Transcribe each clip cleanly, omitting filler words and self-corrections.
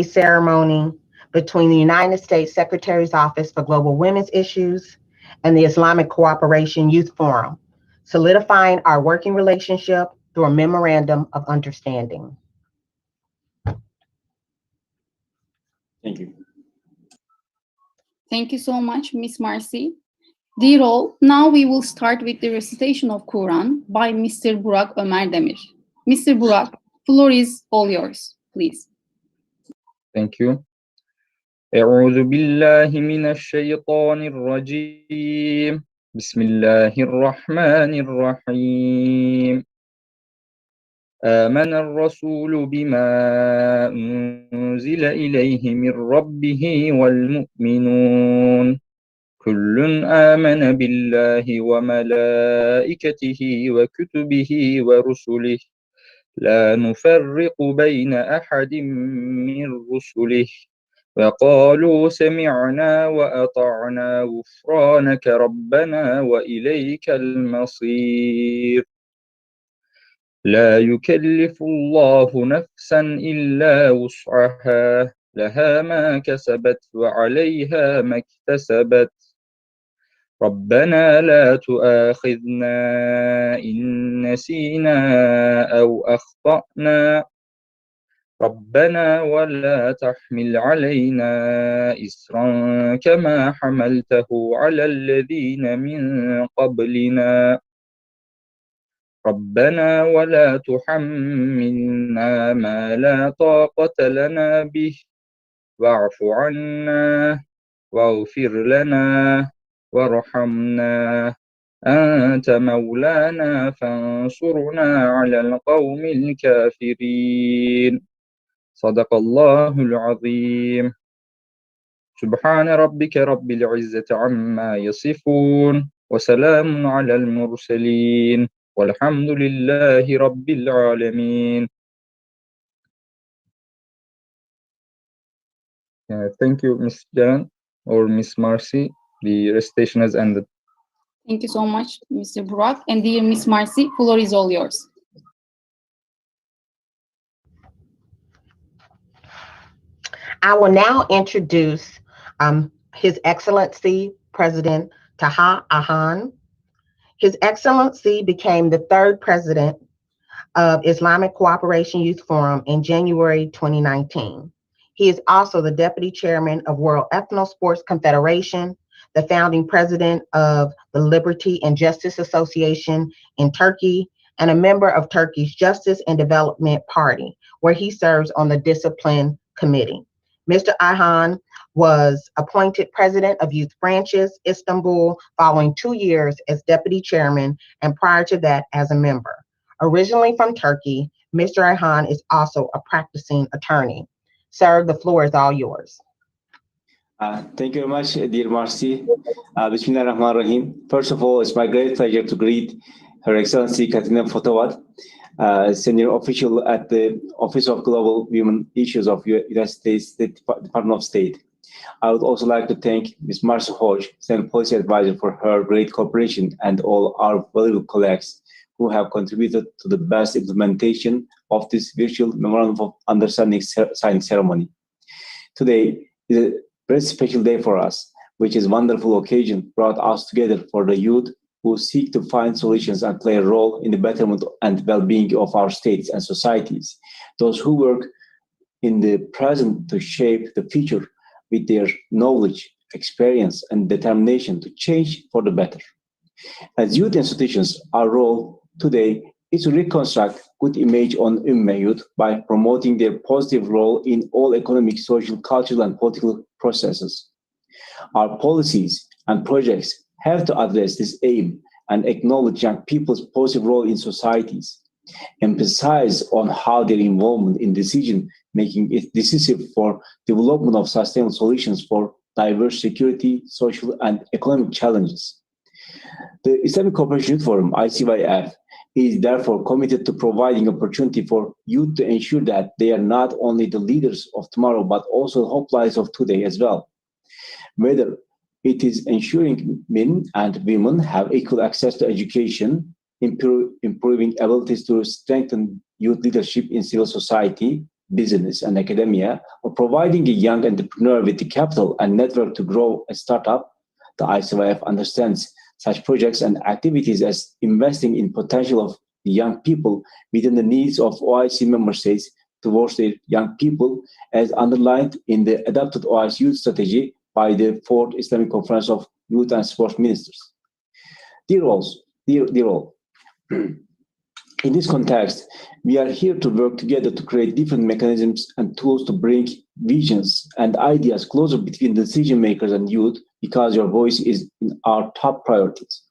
ceremony between the United States Secretary's Office for Global Women's Issues and the Islamic Cooperation Youth Forum, solidifying our working relationship through a memorandum of understanding. Thank you. Thank you so much, Ms. Marcy. Dear all, now we will start with the recitation of Quran by Mr. Burak Ömer Demir. Mr. Burak, floor is all yours, please. Thank you. أعوذ بالله من الشيطان الرجيم. بسم الله الرحمن الرحيم. آمن الرسول بما أنزل إليه من ربه والمؤمنون كل آمن بالله وملائكته وكتبه ورسله لا نفرق بين أحد من رسله وقالوا سمعنا وأطعنا غفرانك ربنا وإليك المصير لا يكلف الله نفسا إلا وسعها لها ما كسبت وعليها ما اكتسبت ربنا لا تؤاخذنا إن نسينا أو أخطأنا ربنا ولا تحمل علينا إصرا كما حملته على الذين من قبلنا ربنا ولا تحملنا ما لا طاقة لنا به واعف عنا واغفر لنا وارحمنا أنت مولانا فانصرنا على القوم الكافرين صدق الله العظيم سبحان ربك رب العزة عما يصفون وسلام على المرسلين والحمد لله رب العالمين. Thank you, Ms. Jan or Ms. Marcy. The recitation has ended. Thank you so much, Mr. Burak. And dear Ms. Marcy, floor is all yours. I will now introduce His Excellency President Taha Ahan. His Excellency became the third president of Islamic Cooperation Youth Forum in January 2019. He is also the deputy chairman of World Ethno-Sports Confederation, the founding president of the Liberty and Justice Association in Turkey, and a member of Turkey's Justice and Development Party, where he serves on the Discipline Committee. Mr. Ayhan was appointed president of Youth Branches, Istanbul, following 2 years as deputy chairman, and prior to that as a member. Originally from Turkey, Mr. Ayhan is also a practicing attorney. Sir, the floor is all yours. Thank you very much, dear Marcy. Bismillahirrahmanirrahim. First of all, it's my great pleasure to greet Her Excellency Katina Fotawat, senior official at the Office of Global Women Issues of United States Department of State. I would also like to thank Ms. Marcy Hodge, Senior Policy Advisor, for her great cooperation and all our valuable colleagues who have contributed to the best implementation of this virtual Memorandum of Understanding signing ceremony. Today is a very special day for us, which is a wonderful occasion brought us together for the youth who seek to find solutions and play a role in the betterment and well-being of our states and societies. Those who work in the present to shape the future with their knowledge, experience, and determination to change for the better. As youth institutions, our role today is to reconstruct good image on Ummah youth by promoting their positive role in all economic, social, cultural, and political processes. Our policies and projects have to address this aim and acknowledge young people's positive role in societies, emphasize on how their involvement in decision-making is decisive for development of sustainable solutions for diverse security, social, and economic challenges. The Islamic Cooperation Youth Forum, ICYF, is therefore committed to providing opportunity for youth to ensure that they are not only the leaders of tomorrow, but also the hopefuls of today as well. Whether it is ensuring men and women have equal access to education, improving abilities to strengthen youth leadership in civil society, business, and academia, or providing a young entrepreneur with the capital and network to grow a startup, the ICYF understands such projects and activities as investing in potential of the young people within the needs of OIC member states towards their young people, as underlined in the adopted OIC Youth Strategy by the 4th Islamic Conference of Youth and Sports Ministers. Dear all, in this context, we are here to work together to create different mechanisms and tools to bring visions and ideas closer between decision makers and youth, because your voice is in our top priorities.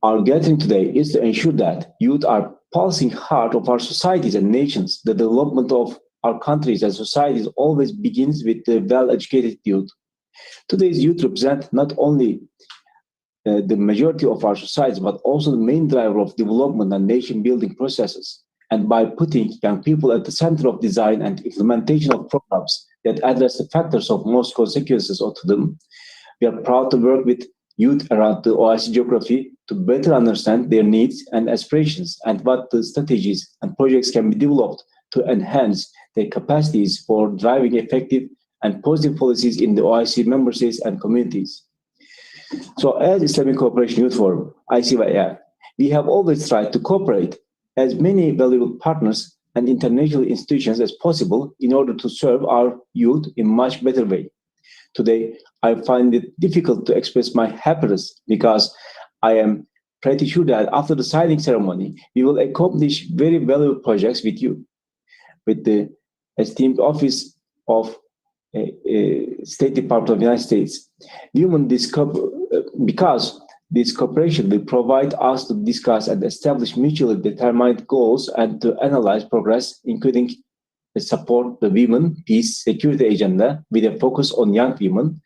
Our gathering today is to ensure that youth are pulsing heart of our societies and nations. The development of our countries and societies always begins with the well-educated youth. Today's youth represent not only the majority of our societies, but also the main driver of development and nation-building processes. And by putting young people at the center of design and implementation of programs that address the factors of most consequences to them, we are proud to work with youth around the OIC geography to better understand their needs and aspirations, and what the strategies and projects can be developed to enhance their capacities for driving effective and positive policies in the OIC member states and communities. So as Islamic Cooperation Youth Forum, ICYF, we have always tried to cooperate as many valuable partners and international institutions as possible in order to serve our youth in a much better way. Today, I find it difficult to express my happiness because I am pretty sure that after the signing ceremony, we will accomplish very valuable projects with you, with the esteemed Office of State Department of the United States. Because this cooperation will provide us to discuss and establish mutually determined goals and to analyze progress, including support the women, peace, security agenda with a focus on young women,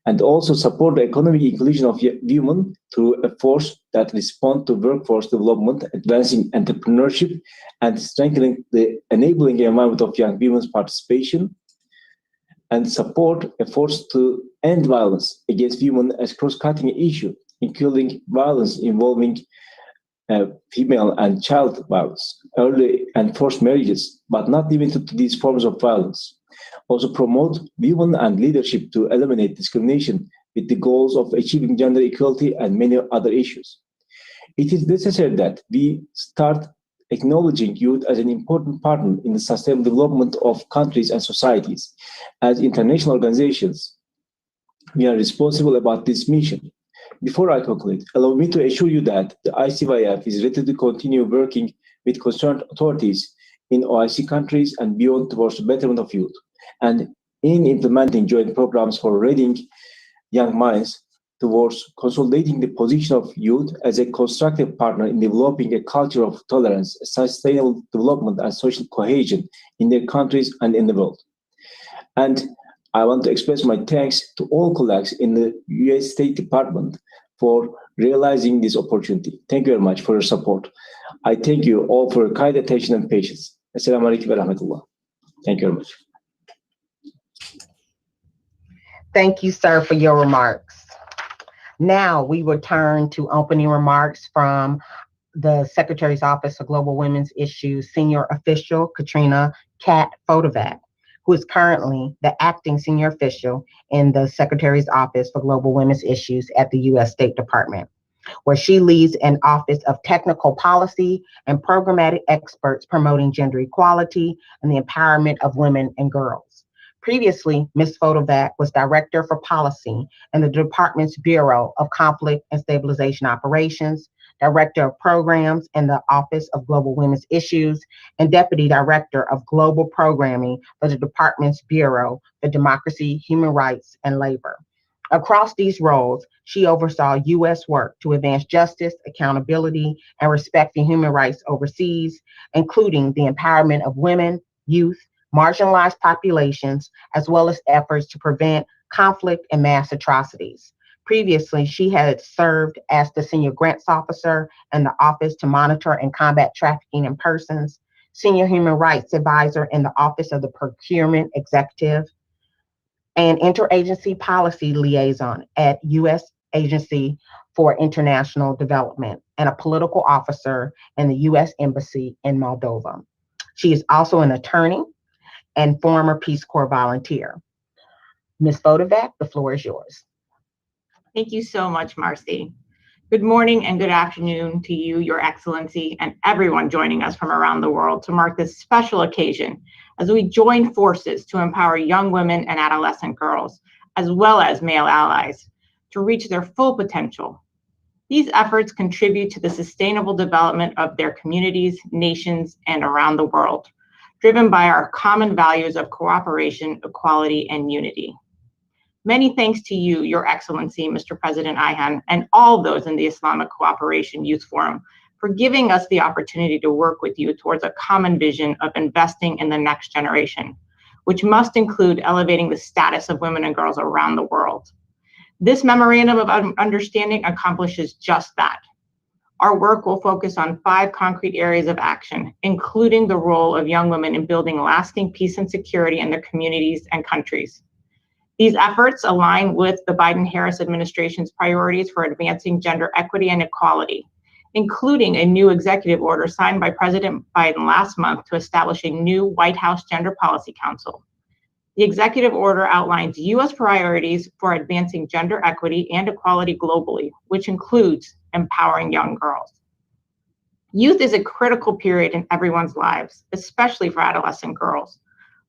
and also support the economic inclusion of women through a force that respond to workforce development, advancing entrepreneurship, and strengthening the enabling environment of young women's participation, and support efforts to end violence against women as cross-cutting issue, including violence involving female and child violence, early and forced marriages, but not limited to these forms of violence. Also promote women and leadership to eliminate discrimination with the goals of achieving gender equality and many other issues. It is necessary that we start acknowledging youth as an important partner in the sustainable development of countries and societies. As international organizations, we are responsible about this mission. Before I conclude, allow me to assure you that the ICYF is ready to continue working with concerned authorities in OIC countries and beyond towards the betterment of youth, and in implementing joint programs for readying young minds towards consolidating the position of youth as a constructive partner in developing a culture of tolerance, sustainable development, and social cohesion in their countries and in the world. And I want to express my thanks to all colleagues in the US State Department for realizing this opportunity. Thank you very much for your support. I thank you all for your kind attention and patience. Assalamu alaikum wa rahmatullah. Thank you very much. Thank you, sir, for your remarks. Now we will turn to opening remarks from the Secretary's Office of Global Women's Issues Senior Official, Katrina Kat Fotovac, who is currently the acting senior official in the Secretary's Office for Global Women's Issues at the U.S. State Department, where she leads an office of technical policy and programmatic experts promoting gender equality and the empowerment of women and girls. Previously, Ms. Fotovac was Director for Policy in the Department's Bureau of Conflict and Stabilization Operations, Director of Programs in the Office of Global Women's Issues, and Deputy Director of Global Programming for the Department's Bureau for Democracy, Human Rights, and Labor. Across these roles, she oversaw U.S. work to advance justice, accountability, and respect for human rights overseas, including the empowerment of women, youth, marginalized populations, as well as efforts to prevent conflict and mass atrocities. Previously, she had served as the Senior Grants Officer in the Office to Monitor and Combat Trafficking in Persons, Senior Human Rights Advisor in the Office of the Procurement Executive, and Interagency Policy Liaison at U.S. Agency for International Development, and a political officer in the U.S. Embassy in Moldova. She is also an attorney and former Peace Corps volunteer. Ms. Vodovec, the floor is yours. Thank you so much, Marcy. Good morning and good afternoon to you, Your Excellency, and everyone joining us from around the world to mark this special occasion as we join forces to empower young women and adolescent girls, as well as male allies, to reach their full potential. These efforts contribute to the sustainable development of their communities, nations, and around the world, driven by our common values of cooperation, equality, and unity. Many thanks to you, Your Excellency, Mr. President Ayhan, and all those in the Islamic Cooperation Youth Forum for giving us the opportunity to work with you towards a common vision of investing in the next generation, which must include elevating the status of women and girls around the world. This Memorandum of Understanding accomplishes just that. Our work will focus on 5 concrete areas of action, including the role of young women in building lasting peace and security in their communities and countries. These efforts align with the Biden-Harris administration's priorities for advancing gender equity and equality, including a new executive order signed by President Biden last month to establish a new White House Gender Policy Council. The executive order outlines U.S. priorities for advancing gender equity and equality globally, which includes empowering young girls. Youth is a critical period in everyone's lives, especially for adolescent girls.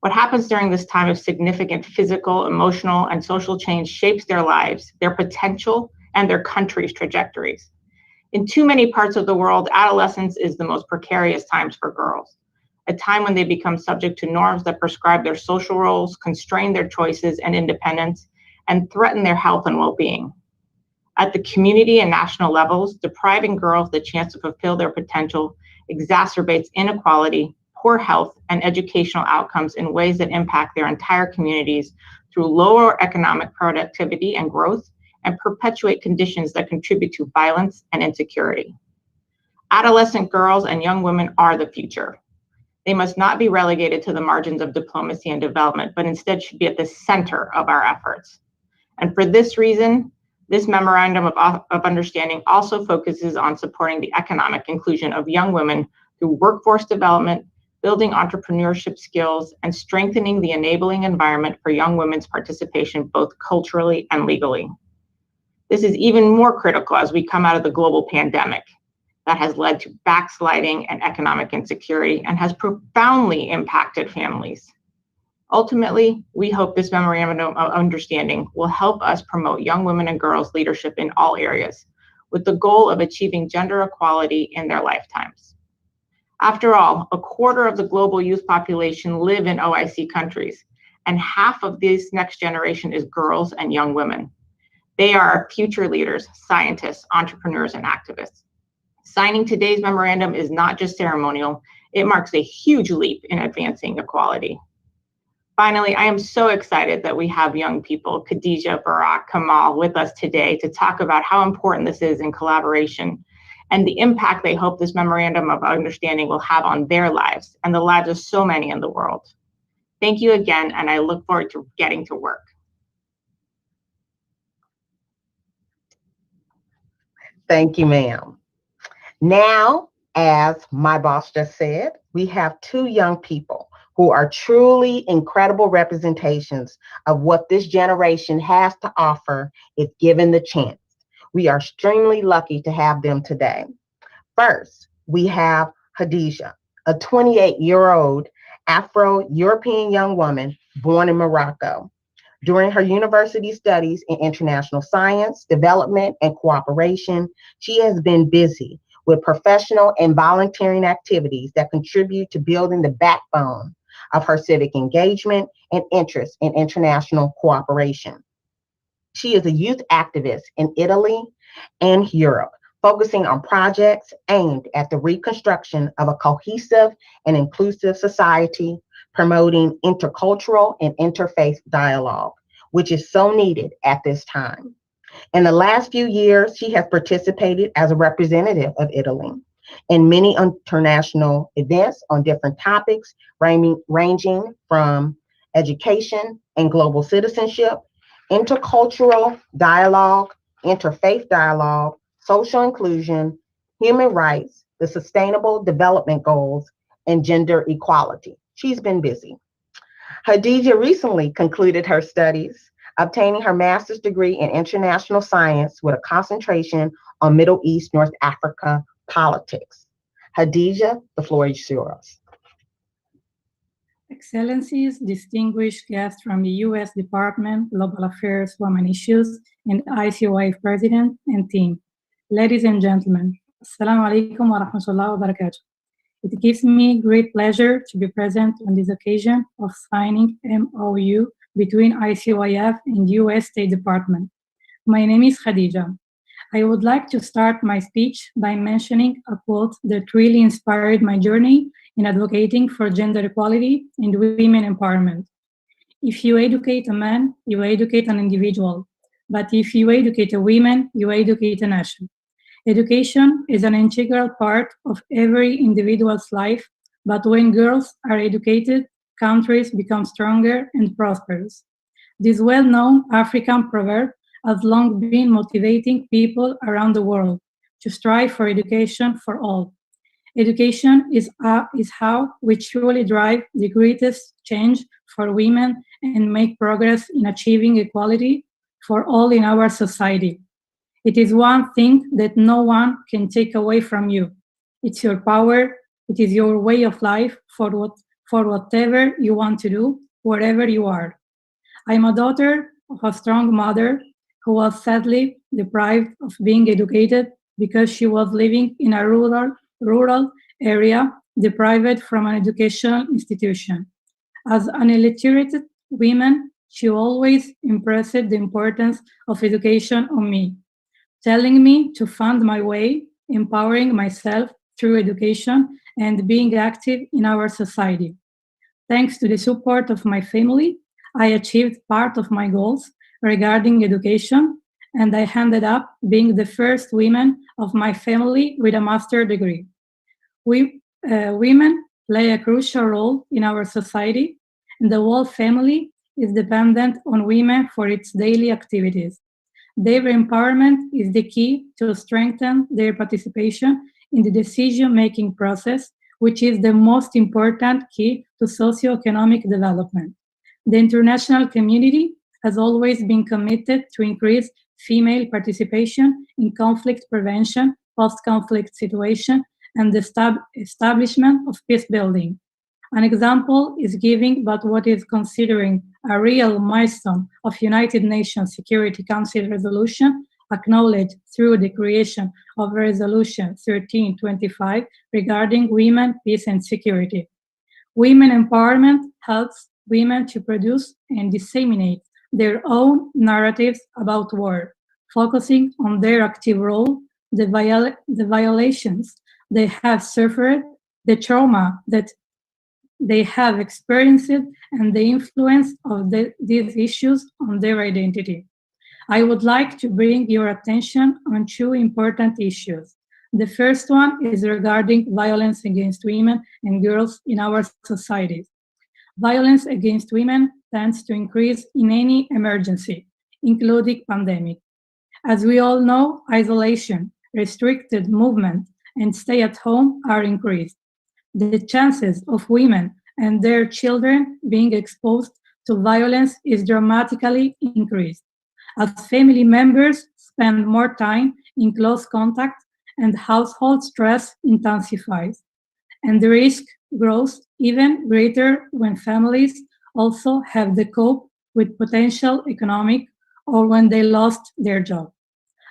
What happens during this time of significant physical, emotional, and social change shapes their lives, their potential, and their country's trajectories. In too many parts of the world, adolescence is the most precarious times for girls, a time when they become subject to norms that prescribe their social roles, constrain their choices and independence, and threaten their health and well-being. At the community and national levels, depriving girls the chance to fulfill their potential exacerbates inequality, poor health, and educational outcomes in ways that impact their entire communities through lower economic productivity and growth, and perpetuate conditions that contribute to violence and insecurity. Adolescent girls and young women are the future. They must not be relegated to the margins of diplomacy and development, but instead should be at the center of our efforts. And for this reason, this Memorandum of Understanding also focuses on supporting the economic inclusion of young women through workforce development, building entrepreneurship skills, and strengthening the enabling environment for young women's participation both culturally and legally. This is even more critical as we come out of the global pandemic that has led to backsliding and economic insecurity and has profoundly impacted families. Ultimately, we hope this Memorandum of Understanding will help us promote young women and girls' leadership in all areas, with the goal of achieving gender equality in their lifetimes. After all, 1/4 of the global youth population live in OIC countries, and half of this next generation is girls and young women. They are our future leaders, scientists, entrepreneurs, and activists. Signing today's memorandum is not just ceremonial, it marks a huge leap in advancing equality. Finally, I am so excited that we have young people, Khadija, Barak, Kamal, with us today to talk about how important this is in collaboration and the impact they hope this Memorandum of Understanding will have on their lives and the lives of so many in the world. Thank you again, and I look forward to getting to work. Thank you, ma'am. Now, as my boss just said, we have 2 young people who are truly incredible representations of what this generation has to offer if given the chance. We are extremely lucky to have them today. First, we have Khadija, a 28-year-old Afro-European young woman born in Morocco. During her university studies in international science, development, and cooperation, she has been busy with professional and volunteering activities that contribute to building the backbone of her civic engagement and interest in international cooperation. She is a youth activist in Italy and Europe, focusing on projects aimed at the reconstruction of a cohesive and inclusive society, promoting intercultural and interfaith dialogue, which is so needed at this time. In the last few years, she has participated as a representative of Italy in many international events on different topics, ranging from education and global citizenship, intercultural dialogue, interfaith dialogue, social inclusion, human rights, the Sustainable Development Goals, and gender equality. She's been busy. Khadija recently concluded her studies, obtaining her master's degree in international science with a concentration on Middle East, North Africa politics. Khadija, the floor is yours. Excellencies, distinguished guests from the U.S. Department, Global Affairs, Women Issues, and ICYF President and team. Ladies and gentlemen, Assalamu alaikum wa rahmatullahi wa barakatuh. It gives me great pleasure to be present on this occasion of signing MOU between ICYF and U.S. State Department. My name is Khadija. I would like to start my speech by mentioning a quote that really inspired my journey in advocating for gender equality and women empowerment. If you educate a man, you educate an individual. But if you educate a woman, you educate a nation. Education is an integral part of every individual's life, but when girls are educated, countries become stronger and prosperous. This well-known African proverb has long been motivating people around the world to strive for education for all. Education is how we truly drive the greatest change for women and make progress in achieving equality for all in our society. It is one thing that no one can take away from you. It's your power, it is your way of life for whatever you want to do, wherever you are. I'm a daughter of a strong mother who was sadly deprived of being educated because she was living in a rural area deprived from an educational institution. As an illiterate woman, she always impressed the importance of education on me, telling me to find my way, empowering myself through education, and being active in our society. Thanks to the support of my family, I achieved part of my goals regarding education, and I ended up being the first woman of my family with a master's degree. Women play a crucial role in our society, and the whole family is dependent on women for its daily activities. Their empowerment is the key to strengthen their participation in the decision-making process, which is the most important key to socio-economic development. The international community has always been committed to increase female participation in conflict prevention, post-conflict situation, and the establishment of peace building. An example is given about what is considering a real milestone of United Nations Security Council resolution acknowledged through the creation of Resolution 1325 regarding women, peace, and security. Women empowerment helps women to produce and disseminate their own narratives about war, focusing on their active role, the violations they have suffered, the trauma that they have experienced, and the influence of these issues on their identity. I would like to bring your attention on two important issues. The first one is regarding violence against women and girls in our societies. Violence against women tends to increase in any emergency, including pandemic. As we all know, isolation, restricted movement, and stay at home are increased. The chances of women and their children being exposed to violence is dramatically increased, as family members spend more time in close contact and household stress intensifies, and the risk grows even greater when families also have to cope with potential economic or when they lost their job.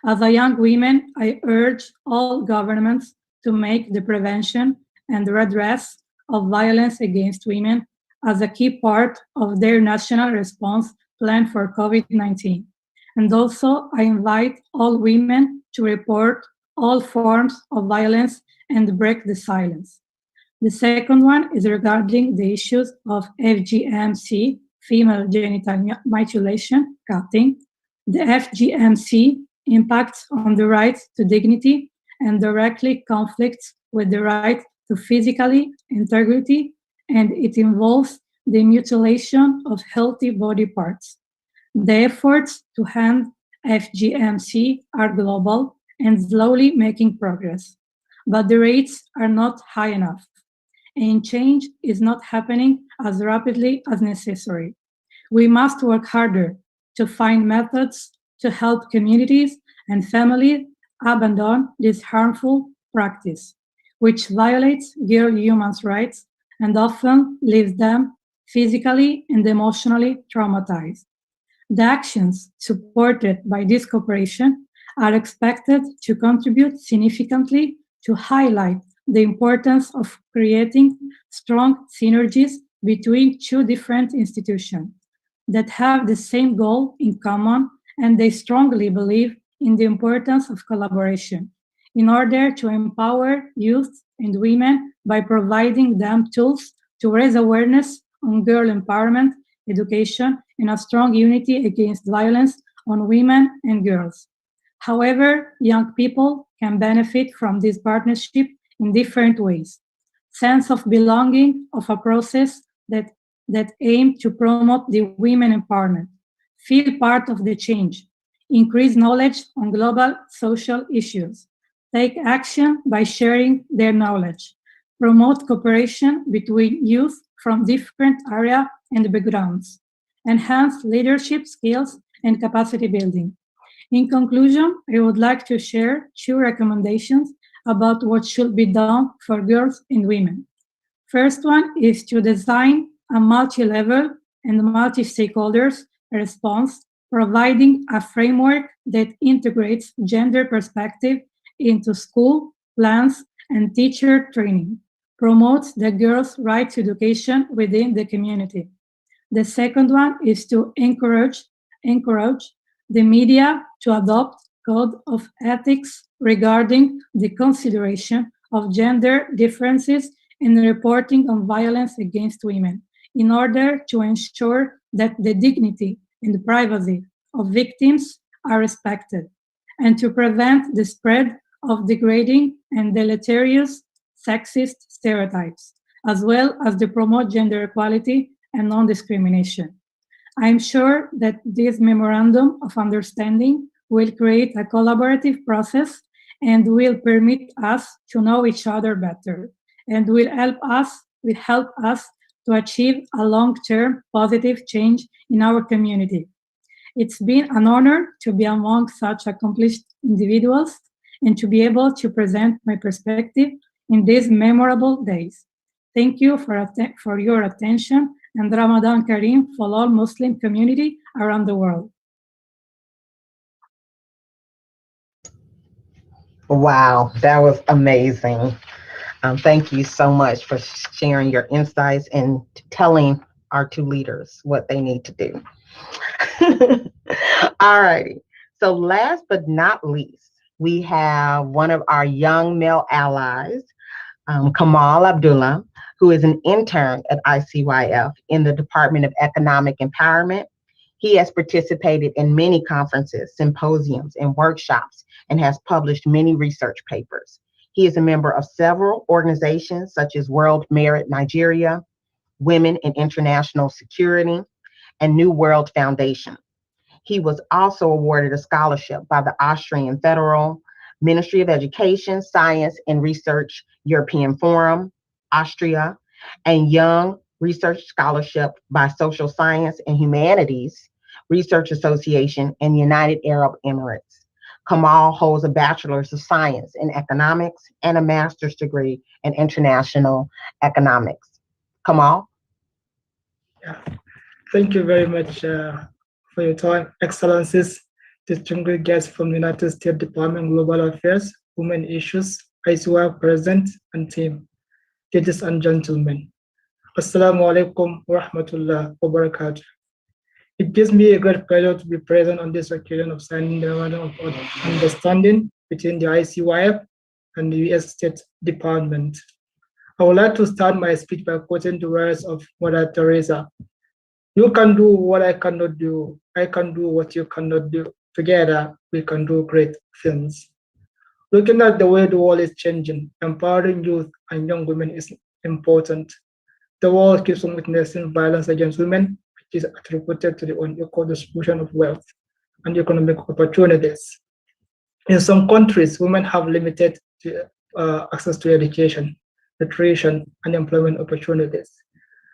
As a young woman, I urge all governments to make the prevention and redress of violence against women as a key part of their national response plan for COVID-19. And also, I invite all women to report all forms of violence and break the silence. The second one is regarding the issues of FGMC, female genital mutilation, cutting. The FGMC impacts on the right to dignity and directly conflicts with the right to physical integrity, and it involves the mutilation of healthy body parts. The efforts to end FGMC are global and slowly making progress, but the rates are not high enough. and change is not happening as rapidly as necessary. We must work harder to find methods to help communities and families abandon this harmful practice, which violates girl human rights and often leaves them physically and emotionally traumatized. The actions supported by this cooperation are expected to contribute significantly to highlight the importance of creating strong synergies between two different institutions that have the same goal in common, and they strongly believe in the importance of collaboration in order to empower youth and women by providing them tools to raise awareness on girl empowerment, education, and a strong unity against violence on women and girls. However, young people can benefit from this partnership in different ways. Sense of belonging of a process that aim to promote the women empowerment, feel part of the change, increase knowledge on global social issues, take action by sharing their knowledge, promote cooperation between youth from different areas and backgrounds, enhance leadership skills and capacity building. In conclusion, I would like to share two recommendations about what should be done for girls and women. First one is to design a multi-level and multi-stakeholders response, providing a framework that integrates gender perspective into school plans and teacher training, promotes the girls' right to education within the community. The second one is to encourage the media to adopt code of ethics regarding the consideration of gender differences in reporting on violence against women in order to ensure that the dignity and the privacy of victims are respected and to prevent the spread of degrading and deleterious sexist stereotypes, as well as to promote gender equality and non-discrimination. I am sure that this memorandum of understanding will create a collaborative process and will permit us to know each other better and will help us to achieve a long-term positive change in our community. It's been an honor to be among such accomplished individuals and to be able to present my perspective in these memorable days. Thank you for your attention, and Ramadan Kareem for all Muslim community around the world. Wow, that was amazing. Thank you so much for sharing your insights and telling our two leaders what they need to do. All righty. So last but not least, we have one of our young male allies, Kamal Abdullah, who is an intern at ICYF in the Department of Economic Empowerment. He has participated in many conferences, symposiums, and workshops, and has published many research papers. He is a member of several organizations such as World Merit Nigeria, Women in International Security, and New World Foundation. He was also awarded a scholarship by the Austrian Federal Ministry of Education, Science and Research European Forum, Austria, and Young Research Scholarship by Social Science and Humanities Research Association in the United Arab Emirates. Kamal holds a Bachelor's of Science in Economics and a Master's degree in International Economics. Kamal? Yeah. Thank you very much for your time, Excellencies, distinguished guests from the United States Department of Global Affairs, Women Issues, ICYF President and team, ladies and gentlemen. Assalamu alaikum wa rahmatullah wa barakatuh. It gives me a great pleasure to be present on this occasion of signing the memorandum of understanding between the ICYF and the US State Department. I would like to start my speech by quoting the words of Mother Teresa. You can do what I cannot do. I can do what you cannot do. Together, we can do great things. Looking at the way the world is changing, empowering youth and young women is important. The world keeps on witnessing violence against women, which is attributed to the unequal distribution of wealth and economic opportunities. In some countries, women have limited access to education. nutrition, and employment opportunities,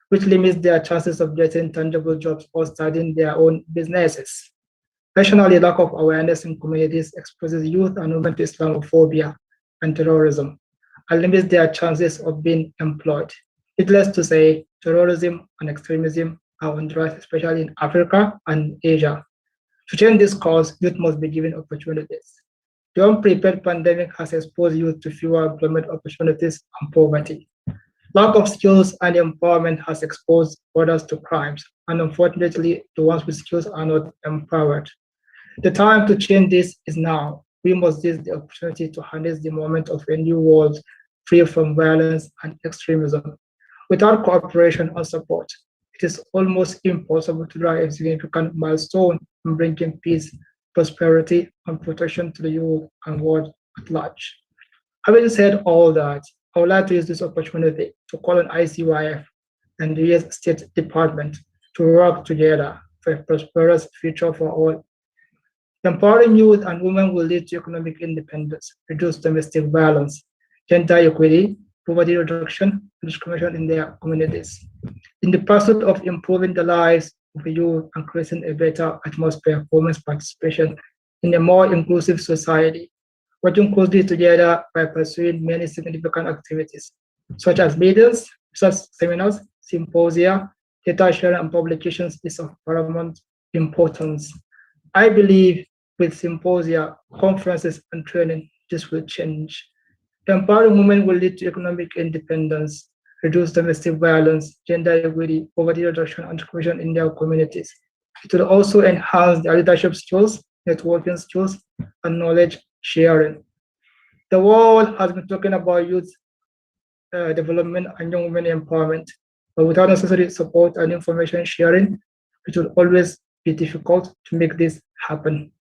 which limits their chances of getting tangible jobs or starting their own businesses. Additionally, lack of awareness in communities exposes youth and women to Islamophobia and terrorism, and limits their chances of being employed. Needless to say, terrorism and extremism are on the rise, especially in Africa and Asia. To change this course, youth must be given opportunities. The unprepared pandemic has exposed youth to fewer employment opportunities and poverty. Lack of skills and empowerment has exposed others to crimes, and unfortunately, the ones with skills are not empowered. The time to change this is now. We must seize the opportunity to harness the moment of a new world free from violence and extremism. Without cooperation and support, it is almost impossible to drive a significant milestone in bringing peace, prosperity, and protection to the youth and world at large. Having said all that, I would like to use this opportunity to call on ICYF and the US State Department to work together for a prosperous future for all. Empowering youth and women will lead to economic independence, reduce domestic violence, gender equity, poverty reduction, and discrimination in their communities. In the pursuit of improving the lives of the youth and creating a better atmosphere for women's participation in a more inclusive society, working closely together by pursuing many significant activities, such as meetings, research seminars, symposia, data sharing, and publications is of paramount importance. I believe with symposia, conferences, and training, this will change. Empowering women will lead to economic independence, reduce domestic violence, gender equity, poverty reduction, and discrimination in their communities. It will also enhance their leadership skills, networking skills, and knowledge sharing. The world has been talking about youth development and young women empowerment, but without necessary support and information sharing, it will always be difficult to make this happen.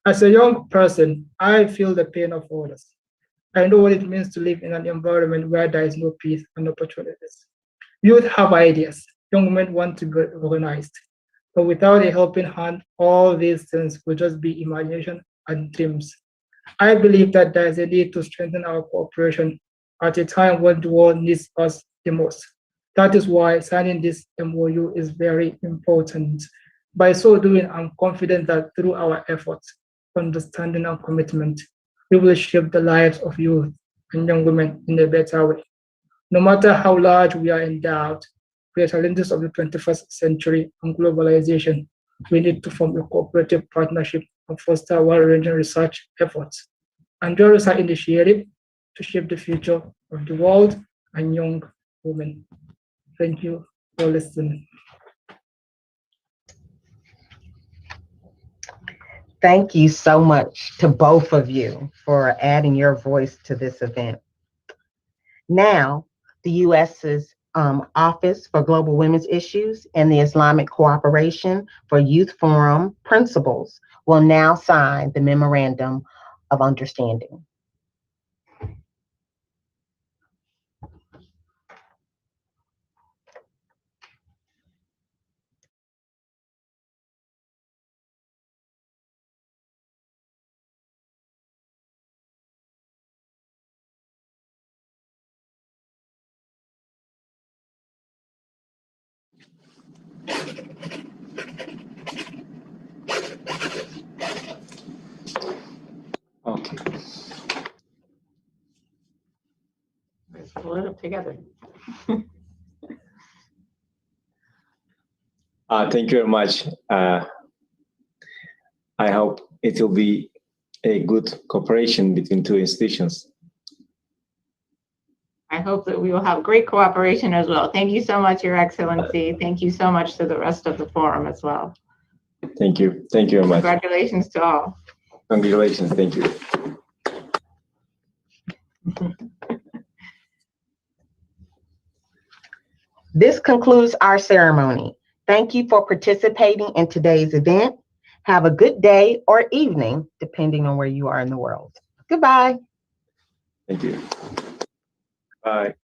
As a young person, I feel the pain of others. I know what it means to live in an environment where there is no peace and opportunities. Youth have ideas, young women want to be organized, but without a helping hand, all these things will just be imagination and dreams. I believe that there is a need to strengthen our cooperation at a time when the world needs us the most. That is why signing this MOU is very important. By so doing, I'm confident that through our efforts, understanding, and commitment, we will shape the lives of youth and young women in a better way. No matter how large we are endowed with the challenges of the 21st century and globalization, we need to form a cooperative partnership and foster wide-ranging research efforts and join research initiative to shape the future of the world and young women. Thank you for listening. Thank you so much to both of you for adding your voice to this event. Now, the U.S.'s Office for Global Women's Issues and the Islamic Cooperation for Youth Forum Principals will now sign the Memorandum of Understanding. Okay. Let's pull it up together. Thank you very much. I hope it will be a good cooperation between two institutions. I hope that we will have great cooperation as well. Thank you so much, Your Excellency. Thank you so much to the rest of the forum as well. Thank you. Thank you very much. Congratulations to all. Congratulations. Thank you. This concludes our ceremony. Thank you for participating in today's event. Have a good day or evening, depending on where you are in the world. Goodbye. Thank you. Bye.